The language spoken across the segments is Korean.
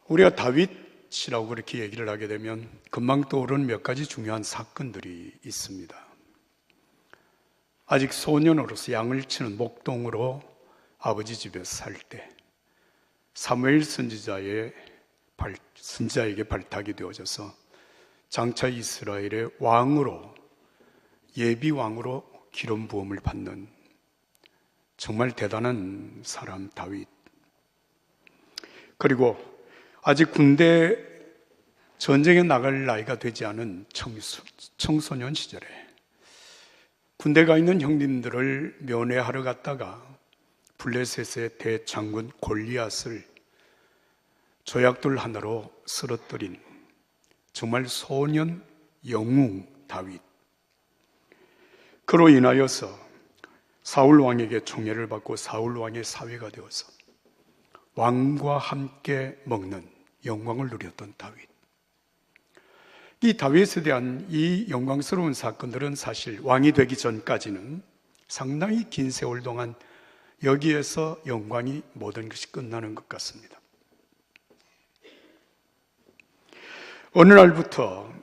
우리가 다윗이라고 그렇게 얘기를 하게 되면 금방 떠오르는 몇 가지 중요한 사건들이 있습니다. 아직 소년으로서 양을 치는 목동으로 아버지 집에서 살 때 사무엘 선지자에게 발탁이 되어져서 장차 이스라엘의 왕으로, 예비왕으로 기름 부음을 받는 정말 대단한 사람 다윗. 그리고 아직 군대 전쟁에 나갈 나이가 되지 않은 청소년 시절에 군대 가 있는 형님들을 면회하러 갔다가 블레셋의 대장군 골리앗을 조약돌 하나로 쓰러뜨린 정말 소년 영웅 다윗. 그로 인하여서 사울 왕에게 총애를 받고 사울 왕의 사위가 되어서 왕과 함께 먹는 영광을 누렸던 다윗. 이 다윗에 대한 이 영광스러운 사건들은 사실 왕이 되기 전까지는 상당히 긴 세월 동안 여기에서 영광이 모든 것이 끝나는 것 같습니다. 어느 날부터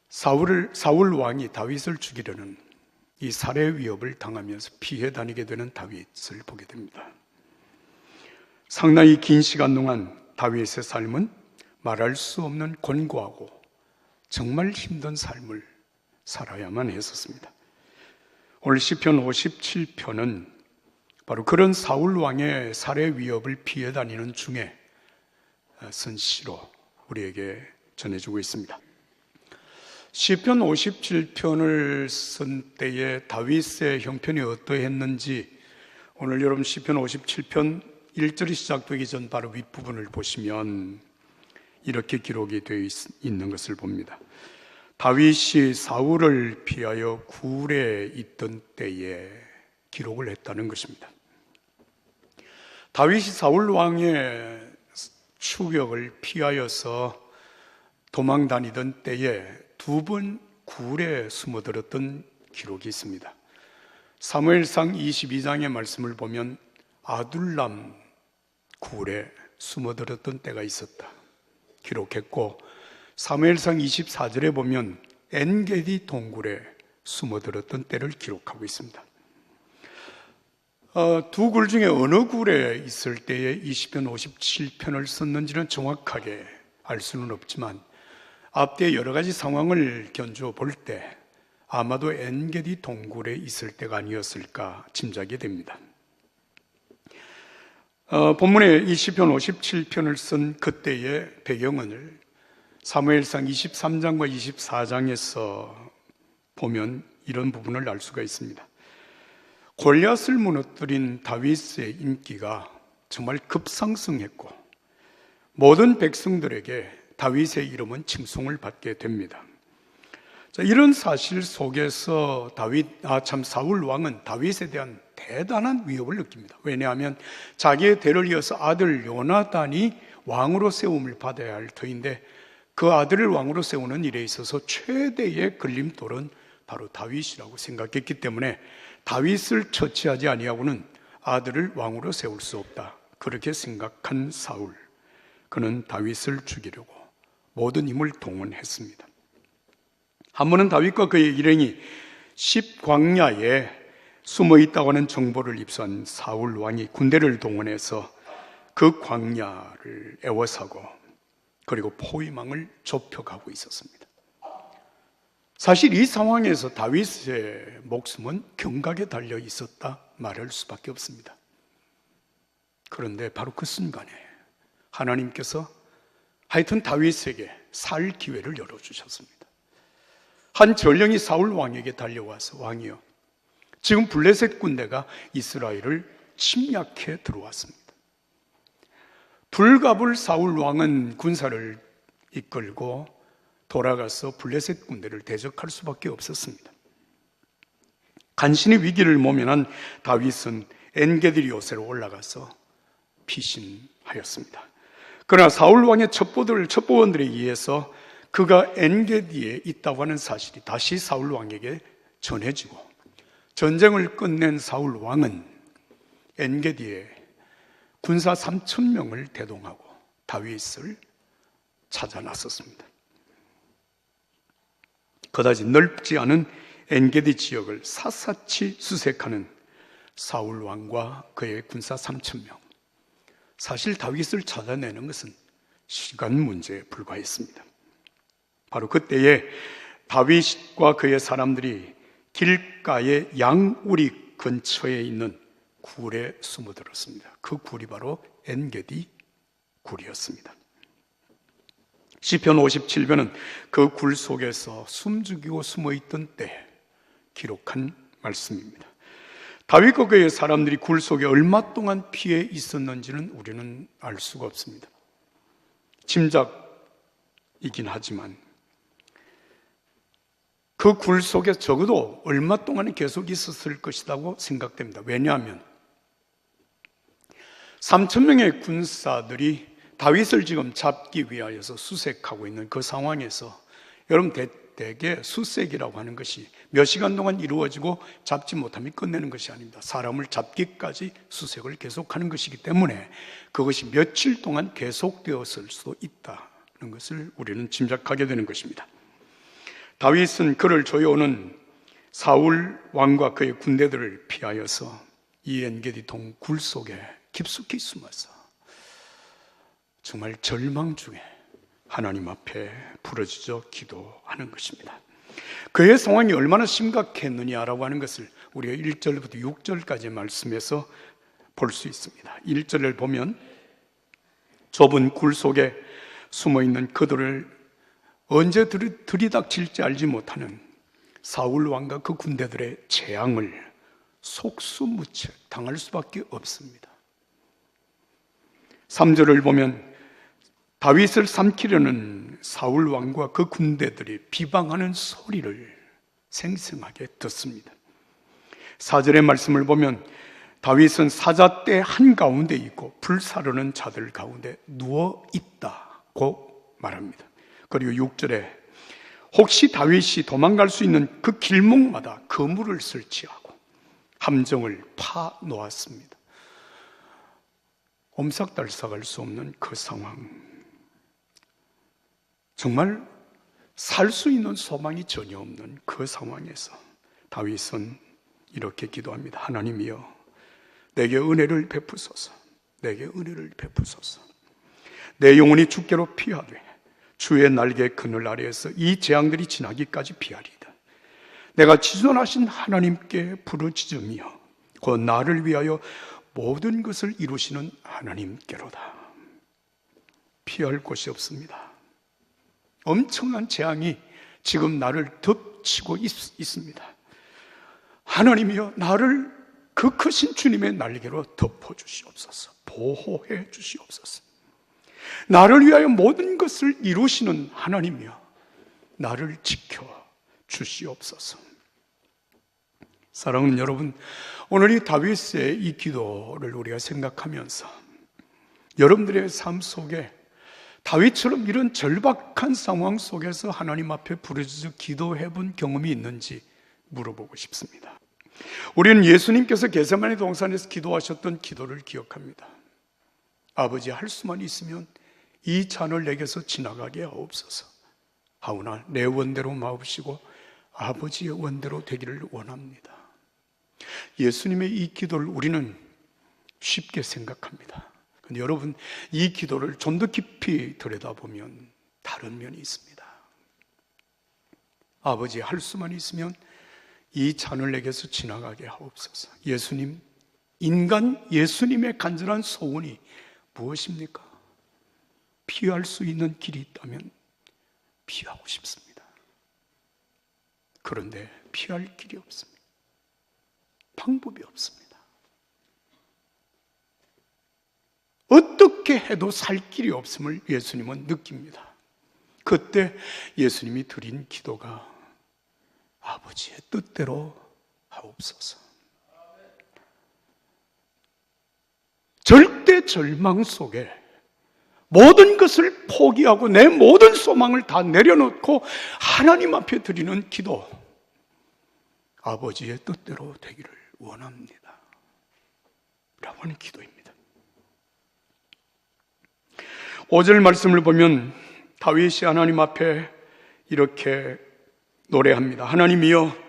사울 왕이 다윗을 죽이려는 이 살해 위협을 당하면서 피해 다니게 되는 다윗을 보게 됩니다. 상당히 긴 시간 동안 다윗의 삶은 말할 수 없는 곤고하고 정말 힘든 삶을 살아야만 했었습니다. 오늘 시편 57편은 바로 그런 사울 왕의 살해 위협을 피해 다니는 중에 쓴 시로 우리에게 전해주고 있습니다. 시편 57편을 쓴 때에 다윗의 형편이 어떠했는지 오늘 여러분 시편 57편 1절이 시작되기 전 바로 윗부분을 보시면 이렇게 기록이 되어 있는 것을 봅니다. 다윗이 사울을 피하여 굴에 있던 때에 기록을 했다는 것입니다. 다윗이 사울 왕의 추격을 피하여서 도망 다니던 때에 두 번 굴에 숨어들었던 기록이 있습니다. 사무엘상 22장의 말씀을 보면 아둘람 굴에 숨어들었던 때가 있었다 기록했고, 사무엘상 24절에 보면 엔게디 동굴에 숨어들었던 때를 기록하고 있습니다. 두 굴 중에 어느 굴에 있을 때에 이 시편 57편을 썼는지는 정확하게 알 수는 없지만 앞뒤의 여러 가지 상황을 견주어 볼 때 아마도 엔게디 동굴에 있을 때가 아니었을까 짐작이 됩니다. 본문에 이 시편 57편을 쓴 그때의 배경을 사무엘상 23장과 24장에서 보면 이런 부분을 알 수가 있습니다. 골리앗을 무너뜨린 다윗의 인기가 정말 급상승했고 모든 백성들에게 다윗의 이름은 칭송을 받게 됩니다. 이런 사실 속에서 사울 왕은 다윗에 대한 대단한 위협을 느낍니다. 왜냐하면 자기의 대를 이어서 아들 요나단이 왕으로 세움을 받아야 할 터인데 그 아들을 왕으로 세우는 일에 있어서 최대의 걸림돌은 바로 다윗이라고 생각했기 때문에 다윗을 처치하지 아니하고는 아들을 왕으로 세울 수 없다, 그렇게 생각한 사울. 그는 다윗을 죽이려고 모든 힘을 동원했습니다. 한 번은 다윗과 그의 일행이 십광야에 숨어 있다고 하는 정보를 입수한 사울 왕이 군대를 동원해서 그 광야를 에워싸고 그리고 포위망을 좁혀가고 있었습니다. 사실 이 상황에서 다윗의 목숨은 경각에 달려 있었다 말할 수밖에 없습니다. 그런데 바로 그 순간에 하나님께서 하여튼 다윗에게 살 기회를 열어주셨습니다. 한 전령이 사울 왕에게 달려와서 왕이여, 지금 블레셋 군대가 이스라엘을 침략해 들어왔습니다. 불갑을 사울 왕은 군사를 이끌고 돌아가서 블레셋 군대를 대적할 수밖에 없었습니다. 간신히 위기를 모면한 다윗은 엔게디 요새로 올라가서 피신하였습니다. 그러나 사울 왕의 첩보원들에 의해서 그가 엔게디에 있다고 하는 사실이 다시 사울 왕에게 전해지고 전쟁을 끝낸 사울 왕은 엔게디에 군사 3,000명을 대동하고 다윗을 찾아 나섰습니다. 그다지 넓지 않은 엔게디 지역을 샅샅이 수색하는 사울 왕과 그의 군사 3,000명. 사실 다윗을 찾아내는 것은 시간 문제에 불과했습니다. 바로 그때에 다윗과 그의 사람들이 길가의 양우리 근처에 있는 굴에 숨어들었습니다. 그 굴이 바로 엔게디 굴이었습니다. 시편 57편은 그 굴 속에서 숨죽이고 숨어있던 때에 기록한 말씀입니다. 다윗과 그의 사람들이 굴 속에 얼마 동안 피해 있었는지는 우리는 알 수가 없습니다. 짐작이긴 하지만 그 굴 속에 적어도 얼마 동안은 계속 있었을 것이라고 생각됩니다. 왜냐하면 3,000명의 군사들이 다윗을 지금 잡기 위하여서 수색하고 있는 그 상황에서 여러분 대개 수색이라고 하는 것이 몇 시간 동안 이루어지고 잡지 못하면 끝내는 것이 아닙니다. 사람을 잡기까지 수색을 계속하는 것이기 때문에 그것이 며칠 동안 계속되었을 수도 있다는 것을 우리는 짐작하게 되는 것입니다. 다윗은 그를 조여오는 사울 왕과 그의 군대들을 피하여서 이 엔게디 동굴 속에 깊숙이 숨어서 정말 절망 중에 하나님 앞에 부르짖어 기도하는 것입니다. 그의 상황이 얼마나 심각했느냐라고 하는 것을 우리가 1절부터 6절까지의 말씀에서 볼 수 있습니다. 1절을 보면 좁은 굴 속에 숨어있는 그들을 언제 들이닥칠지 알지 못하는 사울 왕과 그 군대들의 재앙을 속수무책 당할 수밖에 없습니다. 3절을 보면 다윗을 삼키려는 사울 왕과 그 군대들이 비방하는 소리를 생생하게 듣습니다. 4절의 말씀을 보면 다윗은 사자떼 한가운데 있고 불사르는 자들 가운데 누워있다고 말합니다. 그리고 6절에 혹시 다윗이 도망갈 수 있는 그 길목마다 그물을 설치하고 함정을 파놓았습니다. 옴삭달싹할 수 없는 그 상황, 정말 살 수 있는 소망이 전혀 없는 그 상황에서 다윗은 이렇게 기도합니다. 하나님이여, 내게 은혜를 베푸소서. 내게 은혜를 베푸소서. 내 영혼이 주께로 피하되 주의 날개 그늘 아래에서 이 재앙들이 지나기까지 피하리이다. 내가 지존하신 하나님께 부르짖으며 곧 나를 위하여 모든 것을 이루시는 하나님께로다. 피할 곳이 없습니다. 엄청난 재앙이 지금 나를 덮치고 있습니다. 하나님이여, 나를 그 크신 주님의 날개로 덮어주시옵소서. 보호해 주시옵소서. 나를 위하여 모든 것을 이루시는 하나님이여, 나를 지켜 주시옵소서. 사랑하는 여러분, 오늘 이 다윗의 이 기도를 우리가 생각하면서 여러분들의 삶 속에 다윗처럼 이런 절박한 상황 속에서 하나님 앞에 부르짖어 기도해 본 경험이 있는지 물어보고 싶습니다. 우리는 예수님께서 겟세마네 동산에서 기도하셨던 기도를 기억합니다. 아버지, 할 수만 있으면 이 잔을 내게서 지나가게 하옵소서. 하오나 내 원대로 마옵시고 아버지의 원대로 되기를 원합니다. 예수님의 이 기도를 우리는 쉽게 생각합니다. 근데 여러분, 이 기도를 좀 더 깊이 들여다보면 다른 면이 있습니다. 아버지, 할 수만 있으면 이 잔을 내게서 지나가게 하옵소서. 예수님, 인간 예수님의 간절한 소원이 무엇입니까? 피할 수 있는 길이 있다면 피하고 싶습니다. 그런데 피할 길이 없습니다. 방법이 없습니다. 어떻게 해도 살 길이 없음을 예수님은 느낍니다. 그때 예수님이 드린 기도가 아버지의 뜻대로 하옵소서. 절대 절망 속에 모든 것을 포기하고 내 모든 소망을 다 내려놓고 하나님 앞에 드리는 기도, 아버지의 뜻대로 되기를 원합니다 라고 하는 기도입니다. 5절 말씀을 보면 다윗이 하나님 앞에 이렇게 노래합니다. 하나님이여,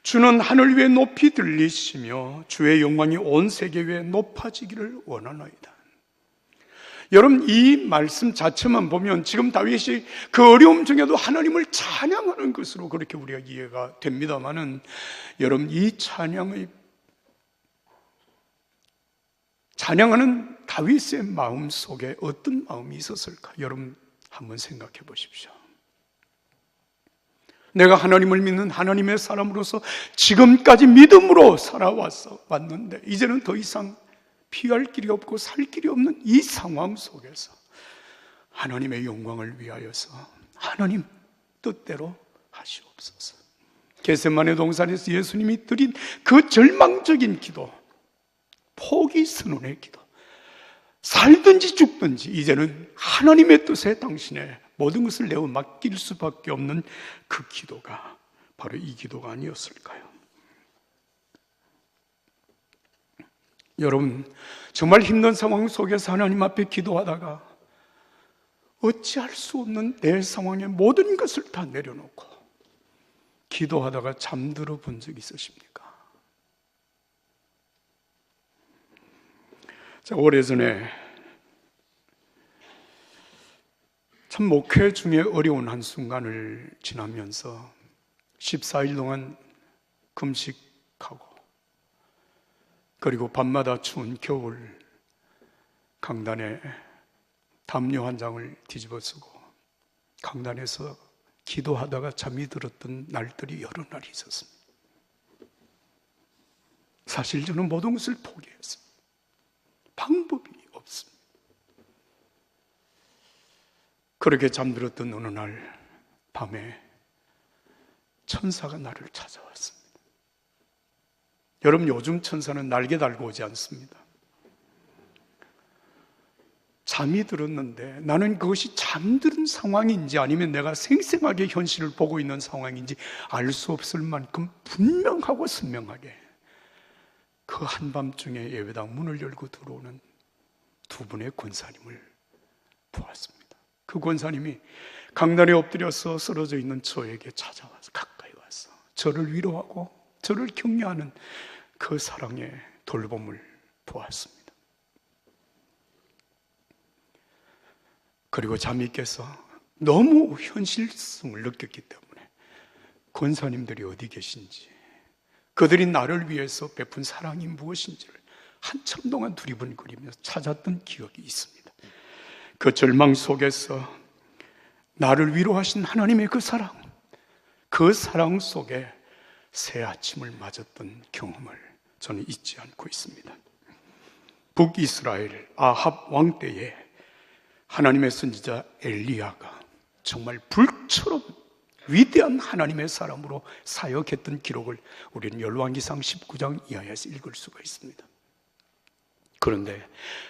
주는 하늘 위에 높이 들리시며 주의 영광이 온 세계 위에 높아지기를 원하나이다. 여러분, 이 말씀 자체만 보면 지금 다윗이 그 어려움 중에도 하나님을 찬양하는 것으로 그렇게 우리가 이해가 됩니다만은, 여러분, 이 찬양하는 다윗의 마음 속에 어떤 마음이 있었을까? 여러분 한번 생각해 보십시오. 내가 하나님을 믿는 하나님의 사람으로서 지금까지 믿음으로 살아왔는데 이제는 더 이상 피할 길이 없고 살 길이 없는 이 상황 속에서 하나님의 영광을 위하여서 하나님 뜻대로 하시옵소서. 겟세마네 동산에서 예수님이 드린 그 절망적인 기도, 포기 선언의 기도, 살든지 죽든지 이제는 하나님의 뜻에 당신의 모든 것을 내어 맡길 수밖에 없는 그 기도가 바로 이 기도가 아니었을까요? 여러분, 정말 힘든 상황 속에서 하나님 앞에 기도하다가 어찌할 수 없는 내 상황의 모든 것을 다 내려놓고 기도하다가 잠들어 본 적 있으십니까? 자, 오래전에 참 목회 중에 어려운 한순간을 지나면서 14일 동안 금식하고 그리고 밤마다 추운 겨울 강단에 담요 한 장을 뒤집어 쓰고 강단에서 기도하다가 잠이 들었던 날들이 여러 날이 있었습니다. 사실 저는 모든 것을 포기했습니다. 방법이 없습니다. 그렇게 잠들었던 어느 날 밤에 천사가 나를 찾아왔습니다. 여러분, 요즘 천사는 날개 달고 오지 않습니다. 잠이 들었는데 나는 그것이 잠드는 상황인지 아니면 내가 생생하게 현실을 보고 있는 상황인지 알 수 없을 만큼 분명하고 선명하게 그 한밤중에 예배당 문을 열고 들어오는 두 분의 권사님을 보았습니다. 그 권사님이 강단에 엎드려서 쓰러져 있는 저에게 찾아와서 가까이 와서 저를 위로하고 저를 격려하는 그 사랑의 돌봄을 보았습니다. 그리고 잠이 깨서 너무 현실성을 느꼈기 때문에 권사님들이 어디 계신지, 그들이 나를 위해서 베푼 사랑이 무엇인지를 한참 동안 두리번거리며 찾았던 기억이 있습니다. 그 절망 속에서 나를 위로하신 하나님의 그 사랑 속에 새 아침을 맞았던 경험을 저는 잊지 않고 있습니다. 북이스라엘 아합 왕 때에 하나님의 선지자 엘리야가 정말 불처럼 위대한 하나님의 사람으로 사역했던 기록을 우리는 열왕기상 19장 이하에서 읽을 수가 있습니다. 그런데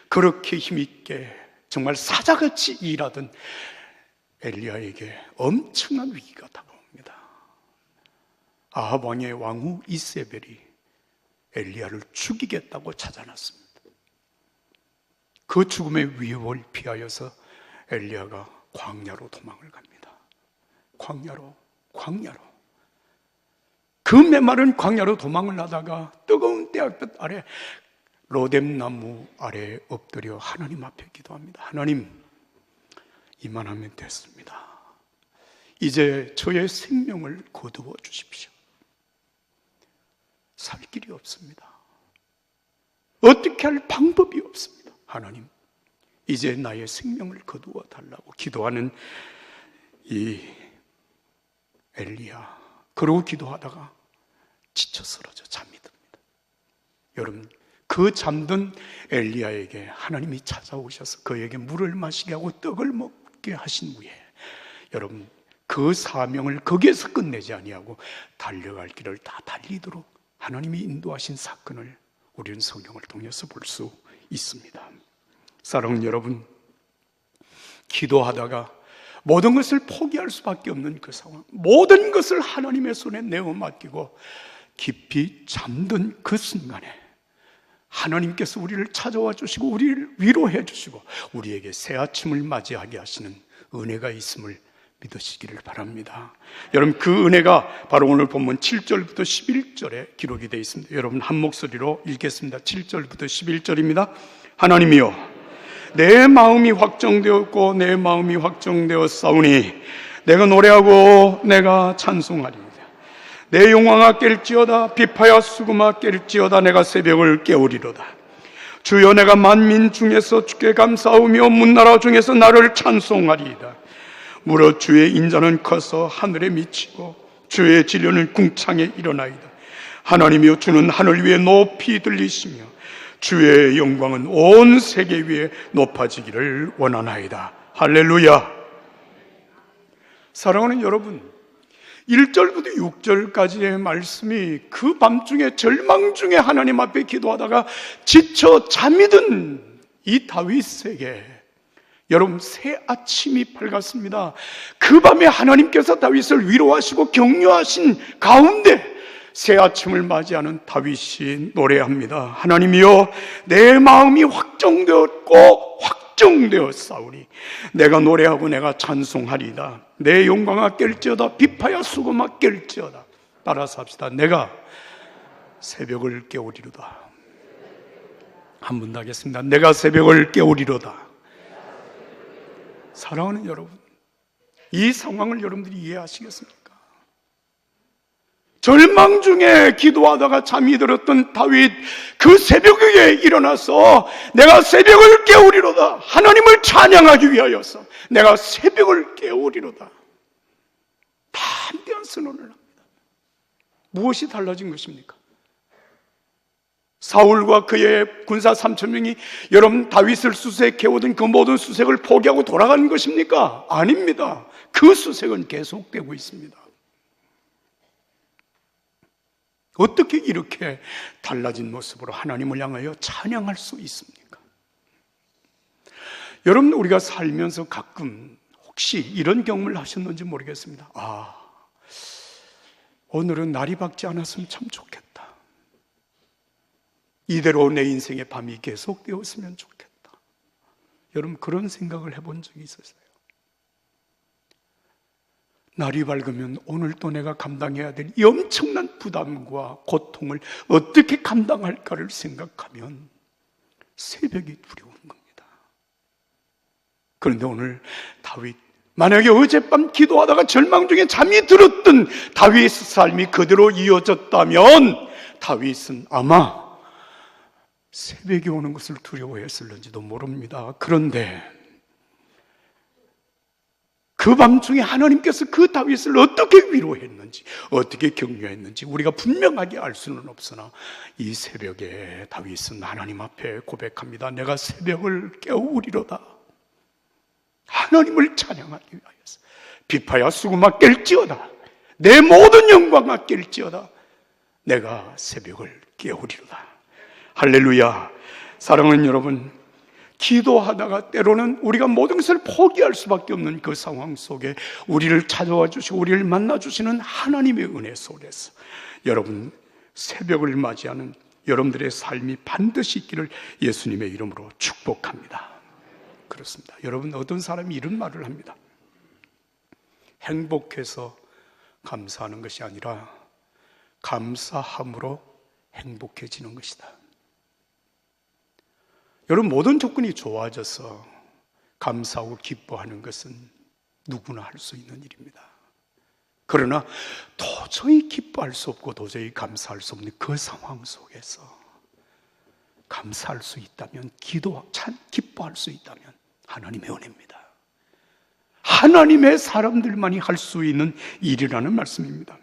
그렇게 힘있게 정말 사자같이 일하던 엘리야에게 엄청난 위기가 다가옵니다. 아합 왕의 왕후 이세벨이 엘리야를 죽이겠다고 찾아났습니다. 그 죽음의 위협을 피하여서 엘리야가 광야로 도망을 갑니다. 광야로 그 메마른 광야로 도망을 하다가 뜨거운 떼약볕 아래 로뎀나무 아래에 엎드려 하나님 앞에 기도합니다. 하나님, 이만하면 됐습니다. 이제 저의 생명을 거두어 주십시오. 살 길이 없습니다. 어떻게 할 방법이 없습니다. 하나님, 이제 나의 생명을 거두어 달라고 기도하는 이 엘리야, 그러고 기도하다가 지쳐 쓰러져 잠이 듭니다. 여러분, 그 잠든 엘리야에게 하나님이 찾아오셔서 그에게 물을 마시게 하고 떡을 먹게 하신 후에 여러분, 그 사명을 거기에서 끝내지 아니하고 달려갈 길을 다 달리도록 하나님이 인도하신 사건을 우리는 성경을 통해서 볼 수 있습니다. 사랑하는 여러분, 기도하다가 모든 것을 포기할 수밖에 없는 그 상황, 모든 것을 하나님의 손에 내어 맡기고 깊이 잠든 그 순간에 하나님께서 우리를 찾아와 주시고 우리를 위로해 주시고 우리에게 새 아침을 맞이하게 하시는 은혜가 있음을 믿으시기를 바랍니다. 여러분, 그 은혜가 바로 오늘 본문 7절부터 11절에 기록이 되어 있습니다. 여러분, 한 목소리로 읽겠습니다. 7절부터 11절입니다. 하나님이여, 내 마음이 확정되었고 내 마음이 확정되었사오니 내가 노래하고 내가 찬송하리이다. 내 영광아 깰지어다. 비파야 수금아 깰지어다. 내가 새벽을 깨우리로다. 주여, 내가 만민 중에서 주께 감사하며 문나라 중에서 나를 찬송하리이다. 무릇 주의 인자는 커서 하늘에 미치고 주의 진료는 궁창에 일어나이다. 하나님이여, 주는 하늘 위에 높이 들리시며 주의 영광은 온 세계 위에 높아지기를 원하나이다. 할렐루야. 사랑하는 여러분, 1절부터 6절까지의 말씀이 그 밤중에 절망 중에 하나님 앞에 기도하다가 지쳐 잠이 든 이 다윗에게 여러분, 새 아침이 밝았습니다. 그 밤에 하나님께서 다윗을 위로하시고 격려하신 가운데 새 아침을 맞이하는 다윗이 노래합니다. 하나님이여, 내 마음이 확정되었고 확정되었사오니 내가 노래하고 내가 찬송하리이다. 내 영광아 깰지어다. 비파야 수금아 깰지어다. 따라서 합시다. 내가 새벽을 깨우리로다. 한 번 더 하겠습니다. 내가 새벽을 깨우리로다. 사랑하는 여러분, 이 상황을 여러분들이 이해하시겠습니까? 절망 중에 기도하다가 잠이 들었던 다윗, 그 새벽에 일어나서 내가 새벽을 깨우리로다. 하나님을 찬양하기 위하여서 내가 새벽을 깨우리로다. 담대한 선언을 합니다. 무엇이 달라진 것입니까? 사울과 그의 군사 3,000명이 여러분 다윗을 수색해오던 그 모든 수색을 포기하고 돌아간 것입니까? 아닙니다. 그 수색은 계속되고 있습니다. 어떻게 이렇게 달라진 모습으로 하나님을 향하여 찬양할 수 있습니까? 여러분, 우리가 살면서 가끔 혹시 이런 경험을 하셨는지 모르겠습니다. 오늘은 날이 밝지 않았으면 참 좋겠다. 이대로 내 인생의 밤이 계속되었으면 좋겠다. 여러분, 그런 생각을 해본 적이 있었어요. 날이 밝으면 오늘 또 내가 감당해야 될 이 엄청난 부담과 고통을 어떻게 감당할까를 생각하면 새벽이 두려운 겁니다. 그런데 오늘 다윗, 만약에 어젯밤 기도하다가 절망 중에 잠이 들었던 다윗의 삶이 그대로 이어졌다면 다윗은 아마 새벽이 오는 것을 두려워했을는지도 모릅니다. 그런데 그 밤중에 하나님께서 그 다윗을 어떻게 위로했는지, 어떻게 격려했는지 우리가 분명하게 알 수는 없으나 이 새벽에 다윗은 하나님 앞에 고백합니다. 내가 새벽을 깨우리로다. 하나님을 찬양하기 위하여서 비파야 수금아 깰지어다. 내 모든 영광아 깰지어다. 내가 새벽을 깨우리로다. 할렐루야. 사랑하는 여러분, 기도하다가 때로는 우리가 모든 것을 포기할 수밖에 없는 그 상황 속에 우리를 찾아와 주시고 우리를 만나 주시는 하나님의 은혜 속에서 여러분, 새벽을 맞이하는 여러분들의 삶이 반드시 있기를 예수님의 이름으로 축복합니다. 그렇습니다. 여러분, 어떤 사람이 이런 말을 합니다. 행복해서 감사하는 것이 아니라 감사함으로 행복해지는 것이다. 여러분, 모든 조건이 좋아져서 감사하고 기뻐하는 것은 누구나 할 수 있는 일입니다. 그러나 도저히 기뻐할 수 없고 도저히 감사할 수 없는 그 상황 속에서 감사할 수 있다면, 기뻐할 수 있다면 하나님의 은혜입니다. 하나님의 사람들만이 할 수 있는 일이라는 말씀입니다.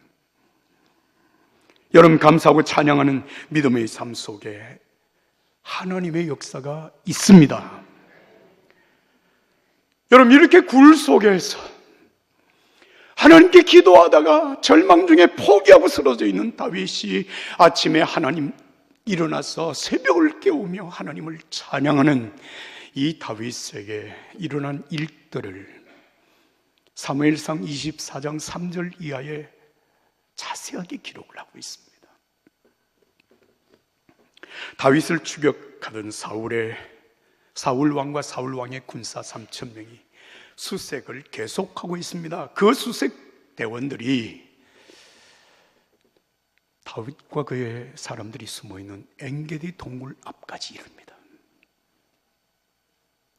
여러분, 감사하고 찬양하는 믿음의 삶 속에 하나님의 역사가 있습니다. 여러분, 이렇게 굴 속에서 하나님께 기도하다가 절망 중에 포기하고 쓰러져 있는 다윗이 아침에 하나님 일어나서 새벽을 깨우며 하나님을 찬양하는 이 다윗에게 일어난 일들을 사무엘상 24장 3절 이하에 자세하게 기록을 하고 있습니다. 다윗을 추격하던 사울 왕과 사울 왕의 군사 3,000명이 수색을 계속하고 있습니다. 그 수색 대원들이 다윗과 그의 사람들이 숨어있는 엔게디 동굴 앞까지 이릅니다.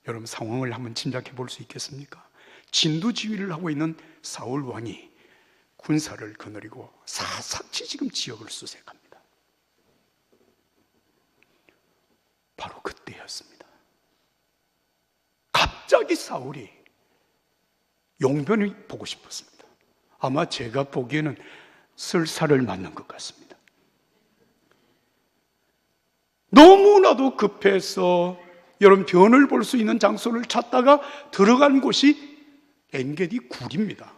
여러분, 상황을 한번 짐작해 볼 수 있겠습니까? 진두지휘를 하고 있는 사울 왕이 군사를 거느리고 사삭지 지금 지역을 수색합니다. 바로 그때였습니다. 갑자기 사울이 용변을 보고 싶었습니다. 아마 제가 보기에는 설사를 맞는 것 같습니다. 너무나도 급해서 여러분, 변을 볼 수 있는 장소를 찾다가 들어간 곳이 엔게디 굴입니다.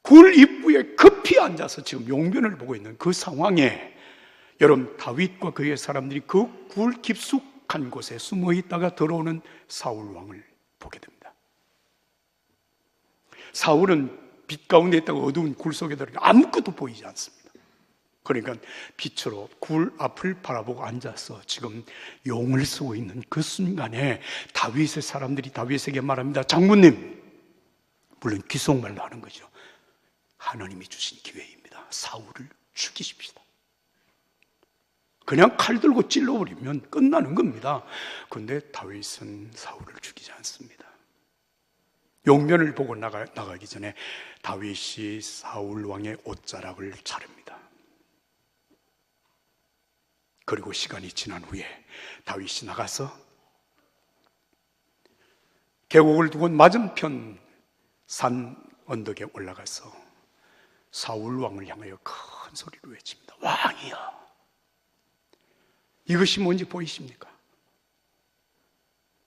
굴 입구에 급히 앉아서 지금 용변을 보고 있는 그 상황에 여러분, 다윗과 그의 사람들이 그 굴 깊숙한 곳에 숨어 있다가 들어오는 사울 왕을 보게 됩니다. 사울은 빛 가운데 있다가 어두운 굴 속에 들어가 아무것도 보이지 않습니다. 그러니까 빛으로 굴 앞을 바라보고 앉아서 지금 용을 쓰고 있는 그 순간에 다윗의 사람들이 다윗에게 말합니다. 장군님, 물론 귀속말로 하는 거죠. 하나님이 주신 기회입니다. 사울을 죽이십시다. 그냥 칼 들고 찔러버리면 끝나는 겁니다. 그런데 다윗은 사울을 죽이지 않습니다. 용변을 보고 나가기 전에 다윗이 사울 왕의 옷자락을 자릅니다. 그리고 시간이 지난 후에 다윗이 나가서 계곡을 두고 맞은편 산 언덕에 올라가서 사울 왕을 향하여 큰 소리로 외칩니다. 왕이여! 이것이 뭔지 보이십니까?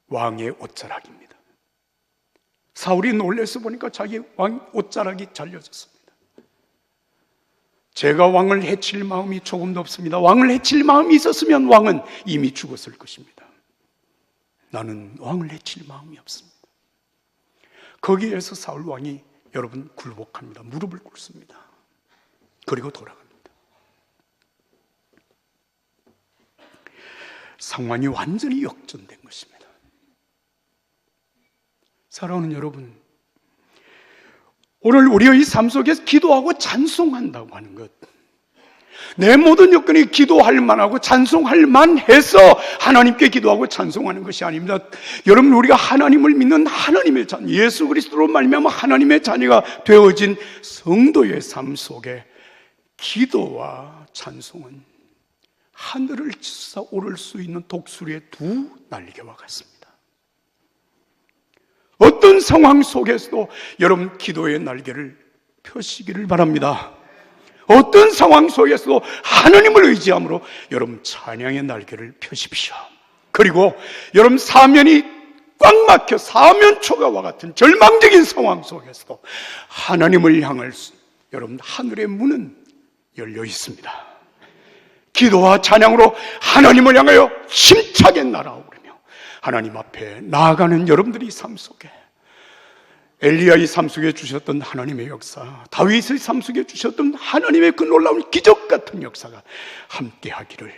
왕의 옷자락입니다. 사울이 놀라서 보니까 자기 왕 옷자락이 잘려졌습니다. 제가 왕을 해칠 마음이 조금도 없습니다. 왕을 해칠 마음이 있었으면 왕은 이미 죽었을 것입니다. 나는 왕을 해칠 마음이 없습니다. 거기에서 사울 왕이 여러분 굴복합니다. 무릎을 꿇습니다. 그리고 돌아갑니다. 상황이 완전히 역전된 것입니다. 사랑하는 여러분, 오늘 우리의 삶 속에서 기도하고 찬송한다고 하는 것, 내 모든 여건이 기도할 만하고 찬송할 만해서 하나님께 기도하고 찬송하는 것이 아닙니다. 여러분, 우리가 하나님을 믿는 하나님의 자녀, 예수 그리스도로 말미암아 하나님의 자녀가 되어진 성도의 삶 속에 기도와 찬송은 하늘을 치솟아 오를 수 있는 독수리의 두 날개와 같습니다. 어떤 상황 속에서도 여러분 기도의 날개를 펴시기를 바랍니다. 어떤 상황 속에서도 하나님을 의지함으로 여러분 찬양의 날개를 펴십시오. 그리고 여러분 사면이 꽉 막혀 사면초가와 같은 절망적인 상황 속에서도 하나님을 향할 여러분 하늘의 문은 열려 있습니다. 기도와 찬양으로 하나님을 향하여 힘차게 날아오르며 하나님 앞에 나아가는 여러분들이 삶 속에 엘리야의 삶 속에 주셨던 하나님의 역사, 다윗의 삶 속에 주셨던 하나님의 그 놀라운 기적 같은 역사가 함께하기를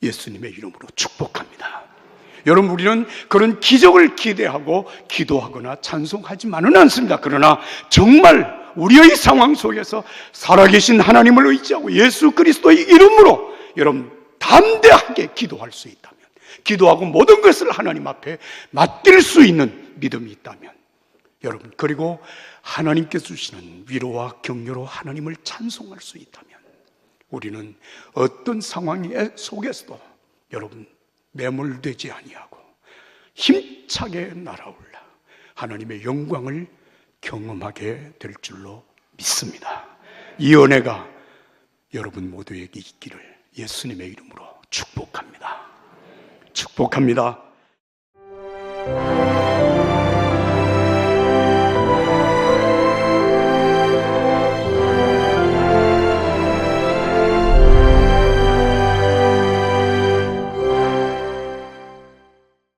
예수님의 이름으로 축복합니다. 여러분, 우리는 그런 기적을 기대하고 기도하거나 찬송하지만은 않습니다. 그러나 정말 우리의 상황 속에서 살아계신 하나님을 의지하고 예수 그리스도의 이름으로 여러분 담대하게 기도할 수 있다면, 기도하고 모든 것을 하나님 앞에 맡길 수 있는 믿음이 있다면, 여러분 그리고 하나님께서 주시는 위로와 격려로 하나님을 찬송할 수 있다면 우리는 어떤 상황 속에서도 여러분 매몰되지 아니하고 힘차게 날아올라 하나님의 영광을 경험하게 될 줄로 믿습니다. 이 은혜가 여러분 모두에게 있기를 예수님의 이름으로 축복합니다. 축복합니다.